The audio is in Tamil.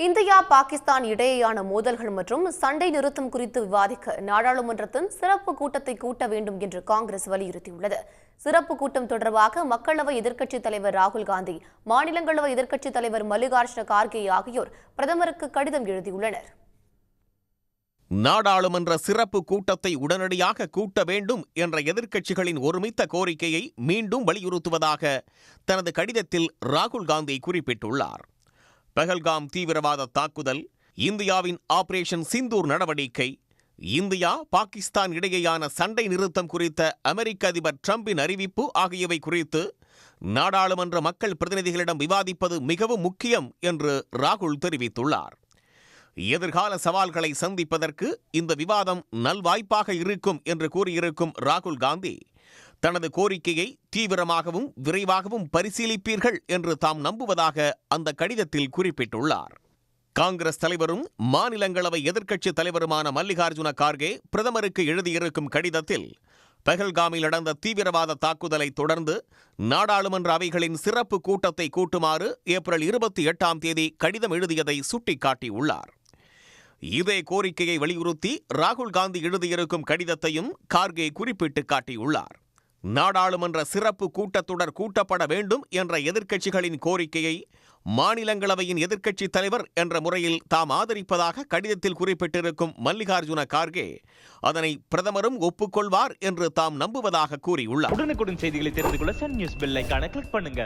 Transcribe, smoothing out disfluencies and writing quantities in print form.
இந்தியா பாகிஸ்தான் இடையேயான மோதல்கள் மற்றும் சண்டை நிறுத்தம் குறித்து விவாதிக்க நாடாளுமன்றத்தின் சிறப்பு கூட்டத்தை கூட்ட வேண்டும் என்று காங்கிரஸ் வலியுறுத்தியுள்ளது. சிறப்பு கூட்டம் தொடர்பாக மக்களவை எதிர்க்கட்சித் தலைவர் ராகுல் காந்தி, மாநிலங்களவை எதிர்க்கட்சித் தலைவர் மல்லிகார்ஜுன கார்கே ஆகியோர் பிரதமருக்கு கடிதம் எழுதியுள்ளனர். நாடாளுமன்ற சிறப்பு கூட்டத்தை உடனடியாக கூட்ட வேண்டும் என்ற எதிர்க்கட்சிகளின் ஒருமித்த கோரிக்கையை மீண்டும் வலியுறுத்துவதாக தனது கடிதத்தில் ராகுல் காந்தி குறிப்பிட்டுள்ளார். பஹல்காம் தீவிரவாத தாக்குதல், இந்தியாவின் ஆபரேஷன் சிந்தூர் நடவடிக்கை, இந்தியா பாகிஸ்தான் இடையேயான சண்டை நிறுத்தம் குறித்த அமெரிக்க அதிபர் டிரம்பின் அறிவிப்பு ஆகியவை குறித்து நாடாளுமன்ற மக்கள் பிரதிநிதிகளிடம் விவாதிப்பது மிகவும் முக்கியம் என்று ராகுல் தெரிவித்துள்ளார். எதிர்கால சவால்களை சந்திப்பதற்கு இந்த விவாதம் நல்வாய்ப்பாக இருக்கும் என்று கூறியிருக்கும் ராகுல் காந்தி, தனது கோரிக்கையை தீவிரமாகவும் விரைவாகவும் பரிசீலிப்பீர்கள் என்று தாம் நம்புவதாக அந்த கடிதத்தில் குறிப்பிட்டுள்ளார். காங்கிரஸ் தலைவரும் மாநிலங்களவை எதிர்க்கட்சித் தலைவருமான மல்லிகார்ஜுன கார்கே பிரதமருக்கு எழுதியிருக்கும் கடிதத்தில், பஹல்காமில் நடந்த தீவிரவாத தாக்குதலை தொடர்ந்து நாடாளுமன்ற அவைகளின் சிறப்பு கூட்டத்தை கூட்டுமாறு ஏப்ரல் 28 கடிதம் எழுதியதை சுட்டிக்காட்டியுள்ளார். இதே கோரிக்கையை வலியுறுத்தி ராகுல் காந்தி எழுதியிருக்கும் கடிதத்தையும் கார்கே குறிப்பிட்டு காட்டியுள்ளார். நாடாளுமன்ற சிறப்பு கூட்டத்தொடர் கூட்டப்பட வேண்டும் என்ற எதிர்க்கட்சிகளின் கோரிக்கையை மாநிலங்களவையின் எதிர்க்கட்சித் தலைவர் என்ற முறையில் தாம் ஆதரிப்பதாக கடிதத்தில் குறிப்பிட்டிருக்கும் மல்லிகார்ஜுன கார்கே, அதனை பிரதமரும் ஒப்புக்கொள்வார் என்று தாம் நம்புவதாக கூறியுள்ளார். உடனுக்குடன் செய்திகளை தெரிந்து கொள்ள சன் நியூஸ் பெல் ஐகானை கிளிக் பண்ணுங்க.